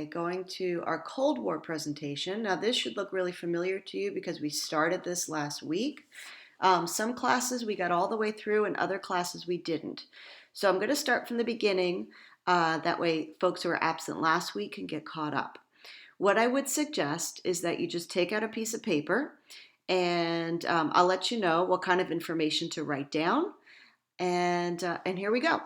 Going to our Cold War presentation. Now, this should look really familiar to you because we started this last week. Some classes we got all the way through, and other classes we didn't. So I'm going to start from the beginning. That way, folks who were absent last week can get caught up. What I would suggest is that you just take out a piece of paper, and I'll let you know what kind of information to write down. And here we go.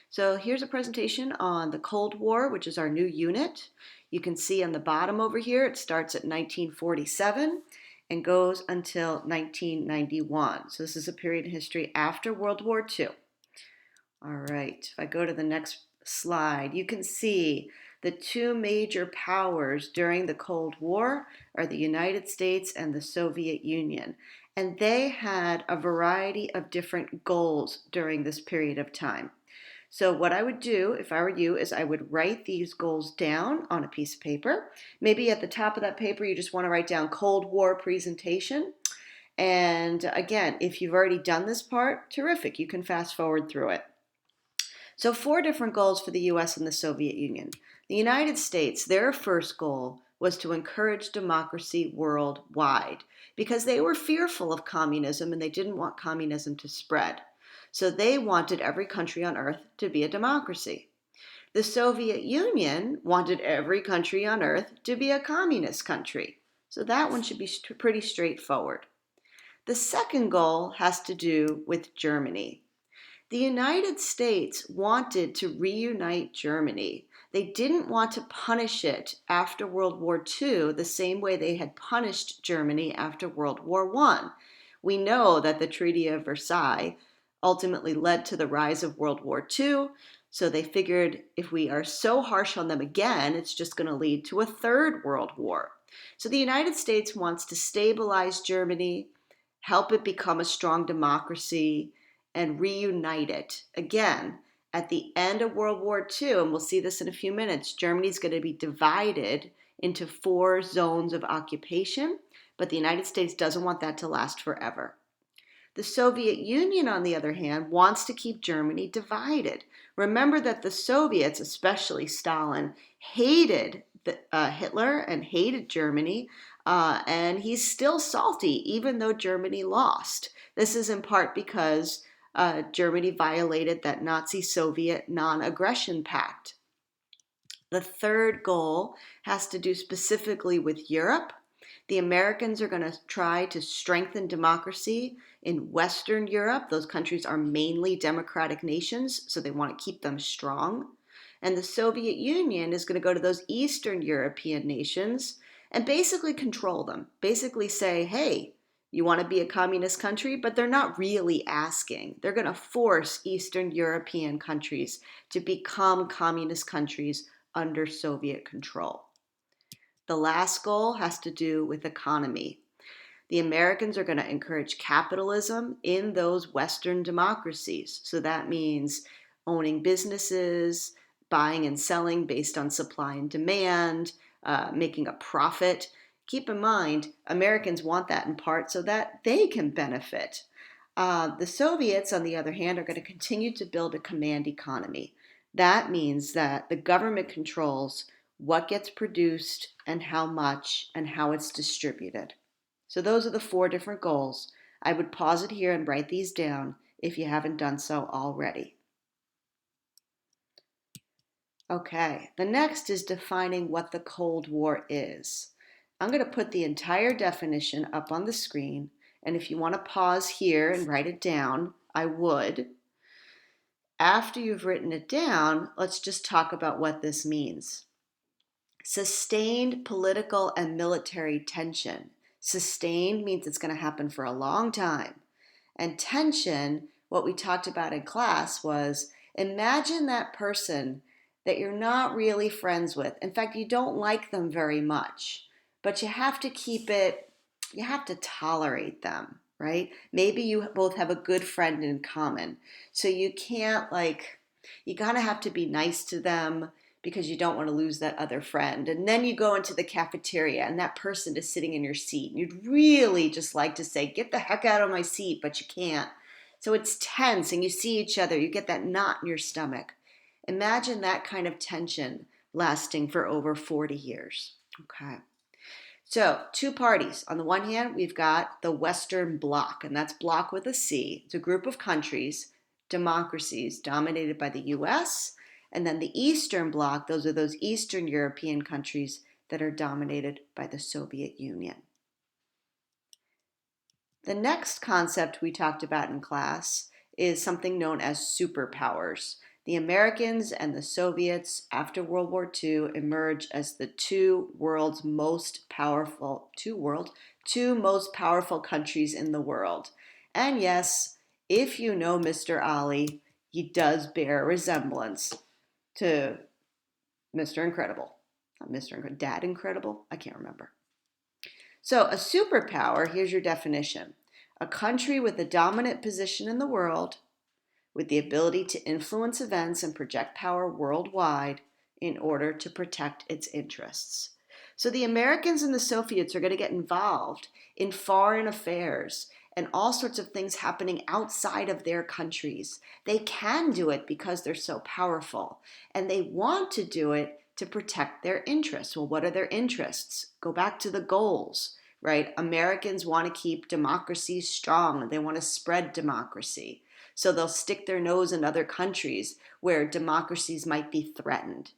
So here's a presentation on the Cold War, which is our new unit. You can see on the bottom over here, it starts at 1947 and goes until 1991. So this is a period in history after World War II. All right, if I go to the next slide, you can see the two major powers during the Cold War are the United States and the Soviet Union. And they had a variety of different goals during this period of time. So what I would do if I were you is I would write these goals down on a piece of paper. Maybe at the top of that paper you just want to write down Cold War presentation. And again, if you've already done this part, terrific, you can fast forward through it. So 4 different goals for the US and the Soviet Union. The United States, their first goal was to encourage democracy worldwide because they were fearful of communism and they didn't want communism to spread. So they wanted every country on earth to be a democracy. The Soviet Union wanted every country on earth to be a communist country. So that one should be pretty straightforward. The second goal has to do with Germany. The United States wanted to reunite Germany. They didn't want to punish it after World War II the same way they had punished Germany after World War I. We know that the Treaty of Versailles ultimately led to the rise of World War II, so they figured if we are so harsh on them again, it's just going to lead to a third world war. So the United States wants to stabilize Germany, help it become a strong democracy, and reunite it. Again, at the end of World War II, and we'll see this in a few minutes, Germany's going to be divided into 4 zones of occupation, but the United States doesn't want that to last forever. The Soviet Union, on the other hand, wants to keep Germany divided. Remember that the Soviets, especially Stalin, hated Hitler and hated Germany, and he's still salty even though Germany lost. This is in part because Germany violated that Nazi-Soviet non-aggression pact. The third goal has to do specifically with Europe. The Americans are going to try to strengthen democracy in Western Europe. Those countries are mainly democratic nations, so they want to keep them strong. And the Soviet Union is going to go to those Eastern European nations and basically control them. Basically say, hey, you want to be a communist country, but they're not really asking. They're going to force Eastern European countries to become communist countries under Soviet control. The last goal has to do with economy. The Americans are going to encourage capitalism in those Western democracies. So that means owning businesses, buying and selling based on supply and demand, making a profit. Keep in mind, Americans want that in part so that they can benefit. The Soviets, on the other hand, are going to continue to build a command economy. That means that the government controls what gets produced and how much and how it's distributed. So those are the 4 different goals. I would pause it here and write these down if you haven't done so already. Okay, the next is defining what the Cold War is. I'm going to put the entire definition up on the screen, and if you want to pause here and write it down, I would. After you've written it down, let's just talk about what this means. Sustained political and military tension. Sustained means it's going to happen for a long time. And tension, what we talked about in class was imagine that person that you're not really friends with. In fact, you don't like them very much, but you have to keep it, you have to tolerate them, right? Maybe you both have a good friend in common. So you can't you kind of have to be nice to them because you don't want to lose that other friend. And then you go into the cafeteria and that person is sitting in your seat. And you'd really just like to say, get the heck out of my seat, but you can't. So it's tense and you see each other. You get that knot in your stomach. Imagine that kind of tension lasting for over 40 years. Okay. So, two parties. On the one hand, we've got the Western Bloc, and that's Bloc with a C. It's a group of countries, democracies dominated by the US. And then the Eastern Bloc, those are those Eastern European countries that are dominated by the Soviet Union. The next concept we talked about in class is something known as superpowers. The Americans and the Soviets after World War II emerged as the two most powerful countries in the world. And yes, if you know Mr. Ali, he does bear a resemblance to Mr. Incredible. Not Mr. Incredible, Dad Incredible? I can't remember. So, a superpower, here's your definition: a country with a dominant position in the world, with the ability to influence events and project power worldwide in order to protect its interests. So, the Americans and the Soviets are going to get involved in foreign affairs and all sorts of things happening outside of their countries. They can do it because they're so powerful, and they want to do it to protect their interests. Well, what are their interests? Go back to the goals, right? Americans want to keep democracy strong. They want to spread democracy. So they'll stick their nose in other countries where democracies might be threatened.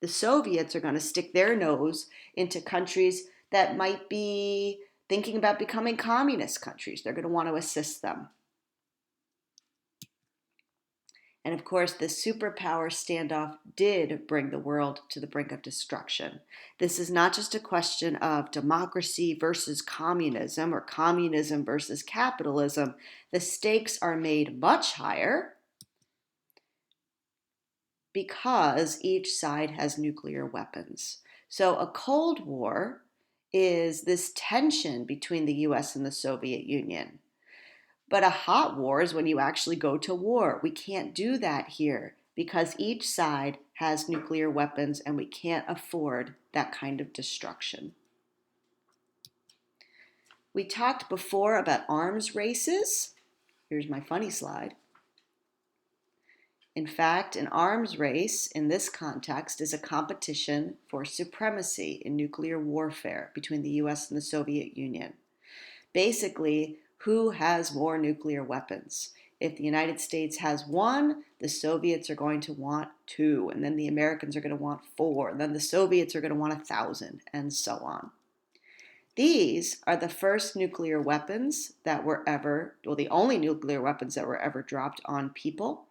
The Soviets are going to stick their nose into countries that might be thinking about becoming communist countries. They're going to want to assist them. And of course, the superpower standoff did bring the world to the brink of destruction. This is not just a question of democracy versus communism or communism versus capitalism. The stakes are made much higher because each side has nuclear weapons. So a Cold War is this tension between the US and the Soviet Union. But a hot war is when you actually go to war. We can't do that here because each side has nuclear weapons and we can't afford that kind of destruction. We talked before about arms races. Here's my funny slide. In fact, an arms race in this context is a competition for supremacy in nuclear warfare between the US and the Soviet Union. Basically, who has more nuclear weapons? If the United States has one, the Soviets are going to want two, and then the Americans are going to want four, and then the Soviets are going to want 1,000, and so on. These are the first nuclear weapons that were the only nuclear weapons that were ever dropped on people.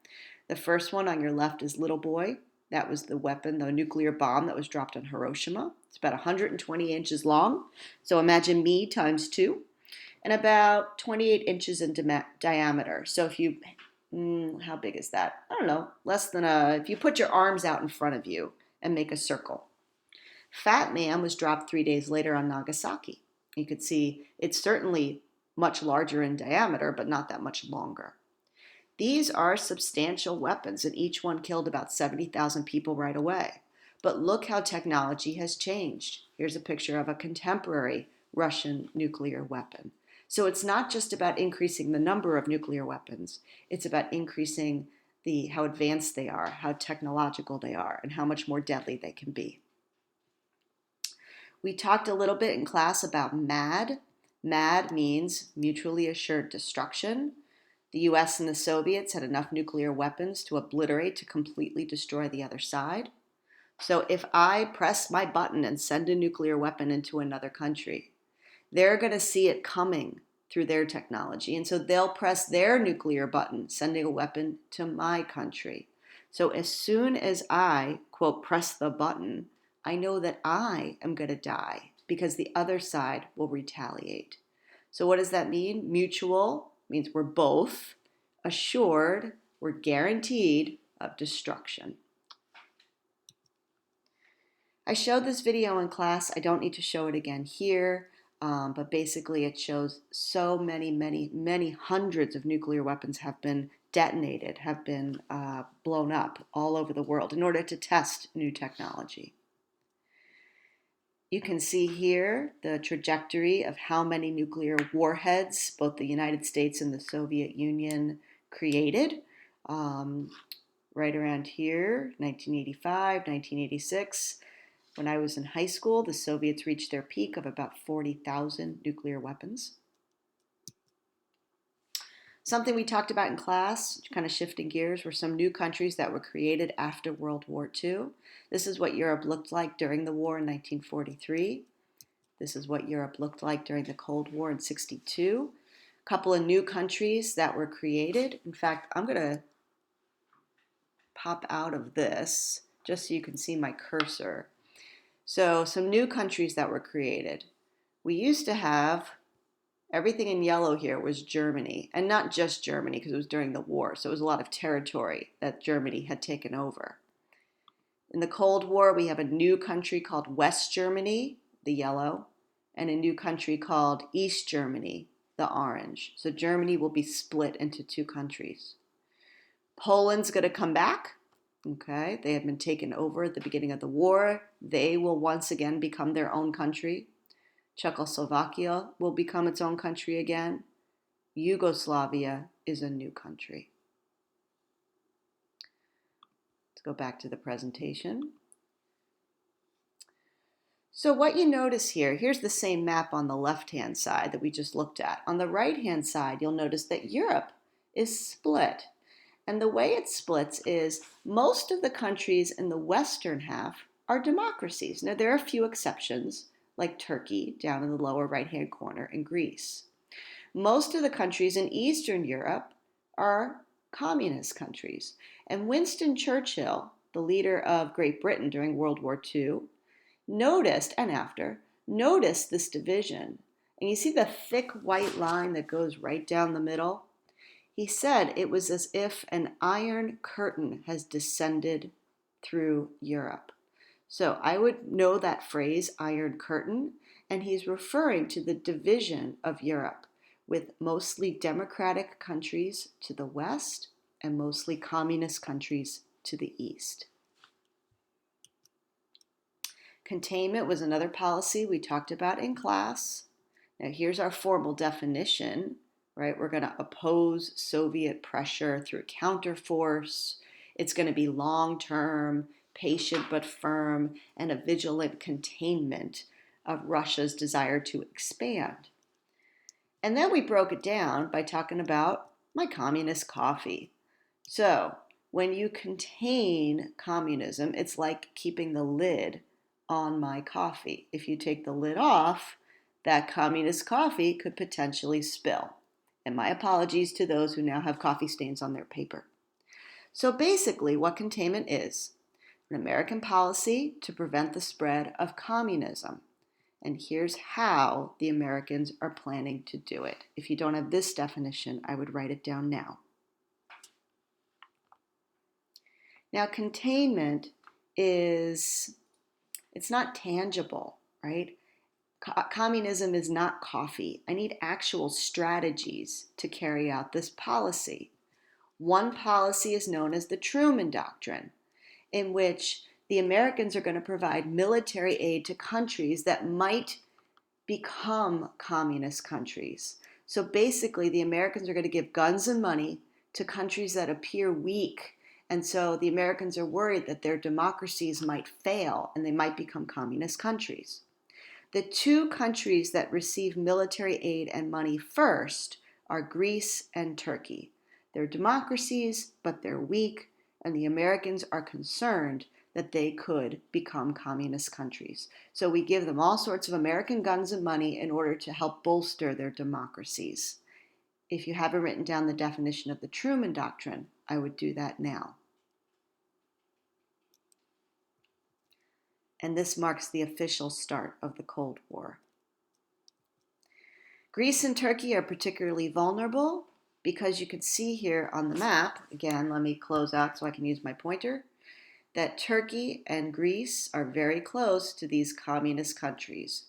The first one on your left is Little Boy. That was the weapon, the nuclear bomb that was dropped on Hiroshima. It's about 120 inches long, so imagine me times 2. And about 28 inches in diameter. So if you, how big is that? I don't know, less than if you put your arms out in front of you and make a circle. Fat Man was dropped 3 days later on Nagasaki. You could see it's certainly much larger in diameter, but not that much longer. These are substantial weapons, and each one killed about 70,000 people right away. But look how technology has changed. Here's a picture of a contemporary Russian nuclear weapon. So it's not just about increasing the number of nuclear weapons. It's about increasing how advanced they are, how technological they are, and how much more deadly they can be. We talked a little bit in class about MAD. MAD means mutually assured destruction. The US and the Soviets had enough nuclear weapons to completely destroy the other side. So if I press my button and send a nuclear weapon into another country, they're going to see it coming through their technology. And so they'll press their nuclear button, sending a weapon to my country. So as soon as I, quote, press the button, I know that I am going to die because the other side will retaliate. So what does that mean? Mutual means we're both assured, we're guaranteed of destruction. I showed this video in class. I don't need to show it again here. But basically it shows so many hundreds of nuclear weapons have been detonated, have been blown up all over the world in order to test new technology. You can see here the trajectory of how many nuclear warheads both the United States and the Soviet Union created. right around here, 1985, 1986. When I was in high school, the Soviets reached their peak of about 40,000 nuclear weapons. Something we talked about in class, kind of shifting gears, were some new countries that were created after World War II. This is what Europe looked like during the war in 1943. This is what Europe looked like during the Cold War in 62. A couple of new countries that were created. In fact, I'm going to pop out of this just so you can see my cursor. So some new countries that were created. We used to have everything in yellow here was Germany, and not just Germany because it was during the war. So it was a lot of territory that Germany had taken over. In the Cold War, we have a new country called West Germany, the yellow, and a new country called East Germany, the orange. So Germany will be split into two countries. Poland's going to come back. Okay, they have been taken over at the beginning of the war. They will once again become their own country. Czechoslovakia will become its own country again. Yugoslavia is a new country. Let's go back to the presentation. So what you notice here, here's the same map on the left-hand side that we just looked at. On the right-hand side, you'll notice that Europe is split. And the way it splits is most of the countries in the western half are democracies. Now, there are a few exceptions, like Turkey down in the lower right-hand corner and Greece. Most of the countries in Eastern Europe are communist countries. And Winston Churchill, the leader of Great Britain during World War II, noticed this division. And you see the thick white line that goes right down the middle? He said it was as if an iron curtain has descended through Europe. So I would know that phrase, iron curtain, and he's referring to the division of Europe with mostly democratic countries to the west and mostly communist countries to the east. Containment was another policy we talked about in class. Now here's our formal definition, right? We're going to oppose Soviet pressure through counterforce. It's going to be long-term, patient but firm, and a vigilant containment of Russia's desire to expand. And then we broke it down by talking about my communist coffee. So when you contain communism, it's like keeping the lid on my coffee. If you take the lid off, that communist coffee could potentially spill. And my apologies to those who now have coffee stains on their paper. So basically, what containment is an American policy to prevent the spread of communism. And here's how the Americans are planning to do it. If you don't have this definition, I would write it down now. Now, containment it's not tangible, right? Communism is not coffee. I need actual strategies to carry out this policy. One policy is known as the Truman Doctrine, in which the Americans are going to provide military aid to countries that might become communist countries. So basically, the Americans are going to give guns and money to countries that appear weak. And so the Americans are worried that their democracies might fail and they might become communist countries. The two countries that receive military aid and money first are Greece and Turkey. They're democracies, but they're weak, and the Americans are concerned that they could become communist countries. So we give them all sorts of American guns and money in order to help bolster their democracies. If you haven't written down the definition of the Truman Doctrine, I would do that now. And this marks the official start of the Cold War. Greece and Turkey are particularly vulnerable because you can see here on the map, again, let me close out so I can use my pointer, that Turkey and Greece are very close to these communist countries.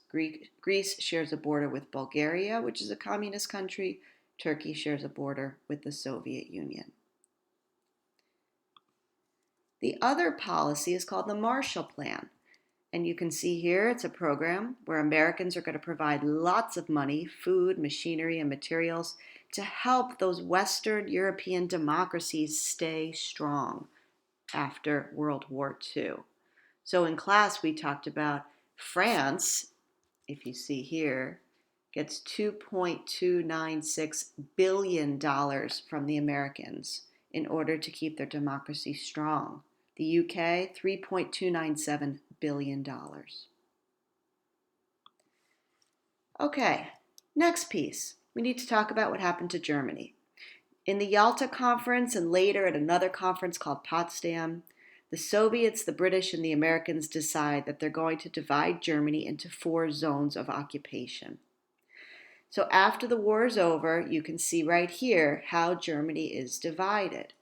Greece shares a border with Bulgaria, which is a communist country. Turkey shares a border with the Soviet Union. The other policy is called the Marshall Plan. And you can see here it's a program where Americans are going to provide lots of money, food, machinery, and materials to help those Western European democracies stay strong. after World War II. So in class, we talked about France, if you see here, gets $2.296 billion from the Americans in order to keep their democracy strong. The UK, $3.297 billion. Okay, next piece. We need to talk about what happened to Germany. In the Yalta Conference and later at another conference called Potsdam, the Soviets, the British, and the Americans decide that they're going to divide Germany into 4 zones of occupation. So after the war is over, you can see right here how Germany is divided.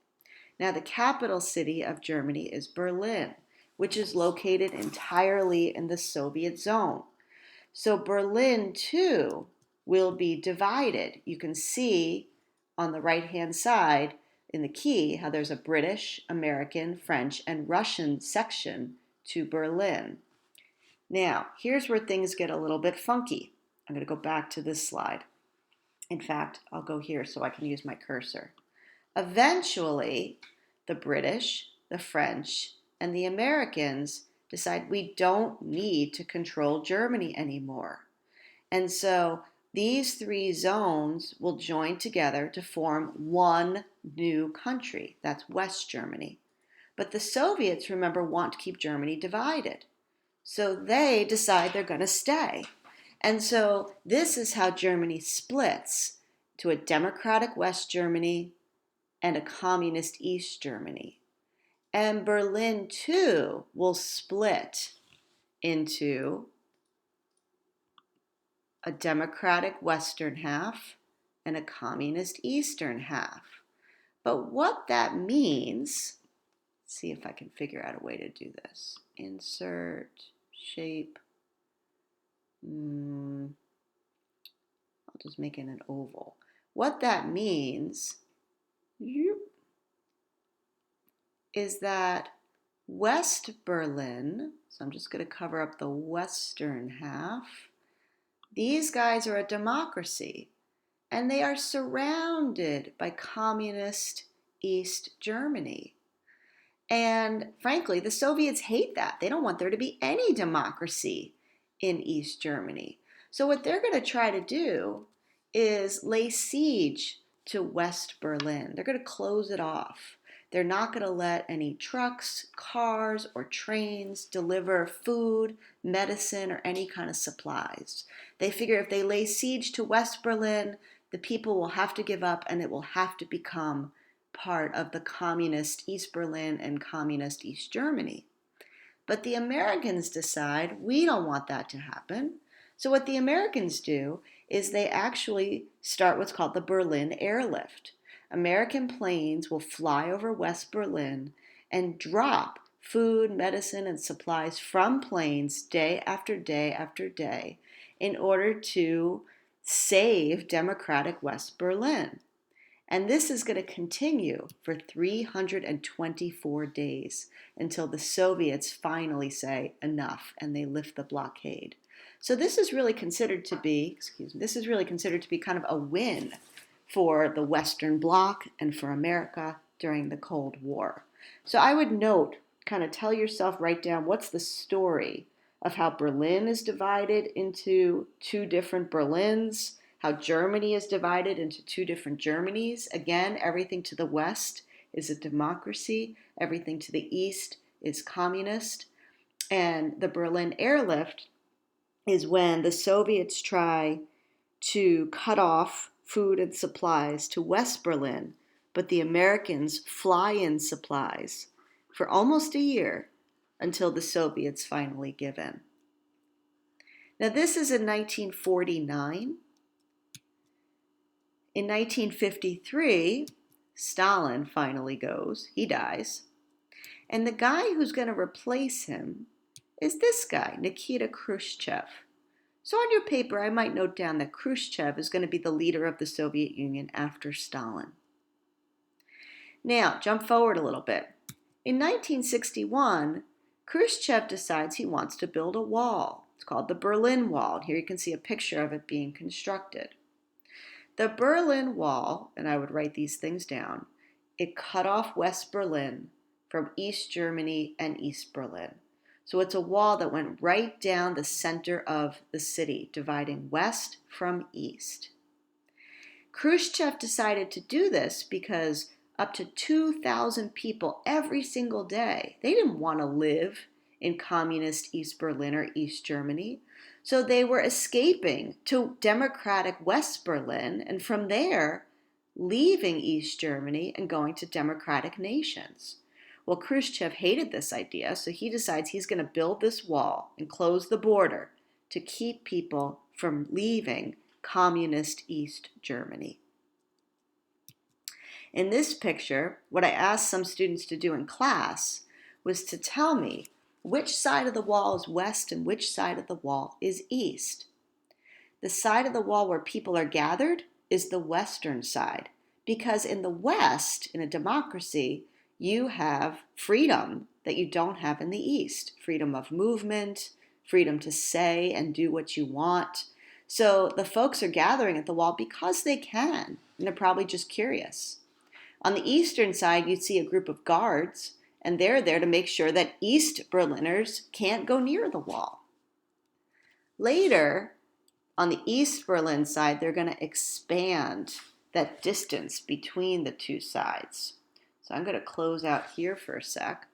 Now, the capital city of Germany is Berlin, which is located entirely in the Soviet zone. So Berlin, too, will be divided. You can see on the right-hand side in the key how there's a British, American, French, and Russian section to Berlin. Now, here's where things get a little bit funky. I'm going to go back to this slide. In fact, I'll go here so I can use my cursor. Eventually, the British, the French, and the Americans decide we don't need to control Germany anymore. And so these 3 zones will join together to form one new country. That's West Germany. But the Soviets, remember, want to keep Germany divided. So they decide they're going to stay. And so this is how Germany splits to a democratic West Germany and a communist East Germany. And Berlin, too, will split into a democratic western half and a communist eastern half. But what that means, let's see if I can figure out a way to do this. Insert, shape. I'll just make it an oval. What that means is that West Berlin, so I'm just going to cover up the western half, these guys are a democracy, and they are surrounded by communist East Germany. And frankly, the Soviets hate that. They don't want there to be any democracy in East Germany. So what they're going to try to do is lay siege to West Berlin. They're going to close it off. They're not going to let any trucks, cars, or trains deliver food, medicine, or any kind of supplies. They figure if they lay siege to West Berlin, the people will have to give up and it will have to become part of the communist East Berlin and communist East Germany. But the Americans decide we don't want that to happen. So what the Americans do is they actually start what's called the Berlin Airlift. American planes will fly over West Berlin and drop food, medicine, and supplies from planes day after day after day in order to save democratic West Berlin. And this is going to continue for 324 days until the Soviets finally say enough and they lift the blockade. So this is really considered to be, kind of a win for the Western Bloc and for America during the Cold War. So I would note, kind of tell yourself, write down what's the story of how Berlin is divided into 2 different Berlins, how Germany is divided into 2 different Germanys. Again, everything to the west is a democracy, everything to the east is communist. And the Berlin Airlift is when the Soviets try to cut off food and supplies to West Berlin, but the Americans fly in supplies for almost a year until the Soviets finally give in. Now this is in 1949. In 1953, Stalin finally goes. He dies. And the guy who's going to replace him is this guy, Nikita Khrushchev. So on your paper, I might note down that Khrushchev is going to be the leader of the Soviet Union after Stalin. Now, jump forward a little bit. In 1961, Khrushchev decides he wants to build a wall. It's called the Berlin Wall. Here you can see a picture of it being constructed. The Berlin Wall, and I would write these things down, it cut off West Berlin from East Germany and East Berlin. So it's a wall that went right down the center of the city, dividing west from east. Khrushchev decided to do this because up to 2,000 people every single day, they didn't want to live in communist East Berlin or East Germany. So they were escaping to democratic West Berlin, and from there, leaving East Germany and going to democratic nations. Well, Khrushchev hated this idea, so he decides he's going to build this wall and close the border to keep people from leaving communist East Germany. In this picture, what I asked some students to do in class was to tell me which side of the wall is west and which side of the wall is east. The side of the wall where people are gathered is the western side, because in the West, in a democracy, you have freedom that you don't have in the East. Freedom of movement, freedom to say and do what you want. So the folks are gathering at the wall because they can, and they're probably just curious. On the eastern side, you'd see a group of guards, and they're there to make sure that East Berliners can't go near the wall. Later, on the East Berlin side, they're going to expand that distance between the two sides. So I'm going to close out here for a sec.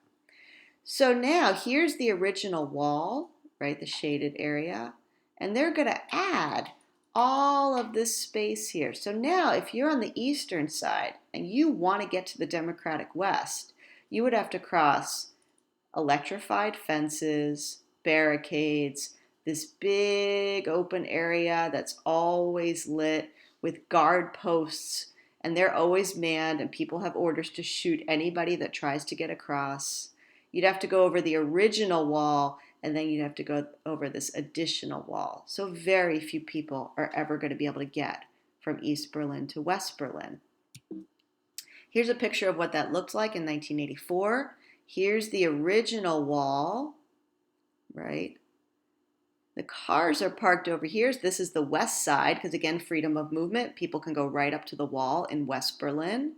So now here's the original wall, right, the shaded area, and they're going to add all of this space here. So now if you're on the eastern side and you want to get to the democratic West, you would have to cross electrified fences, barricades, this big open area that's always lit with guard posts, and they're always manned, and people have orders to shoot anybody that tries to get across. You'd have to go over the original wall, and then you'd have to go over this additional wall. So very few people are ever going to be able to get from East Berlin to West Berlin. Here's a picture of what that looked like in 1984. Here's the original wall, right? The cars are parked over here. This is the west side because, again, freedom of movement. People can go right up to the wall in West Berlin.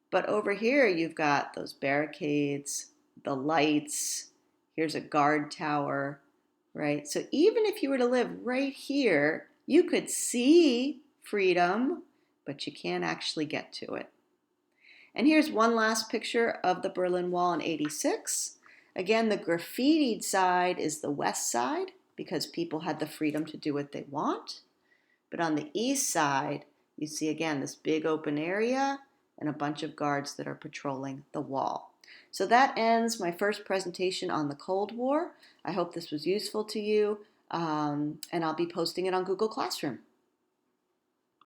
But over here, you've got those barricades, the lights. Here's a guard tower, right? So even if you were to live right here, you could see freedom, but you can't actually get to it. And here's one last picture of the Berlin Wall in '86. Again, the graffitied side is the west side because people had the freedom to do what they want. But on the east side, you see again this big open area and a bunch of guards that are patrolling the wall. So that ends my first presentation on the Cold War. I hope this was useful to you, and I'll be posting it on Google Classroom.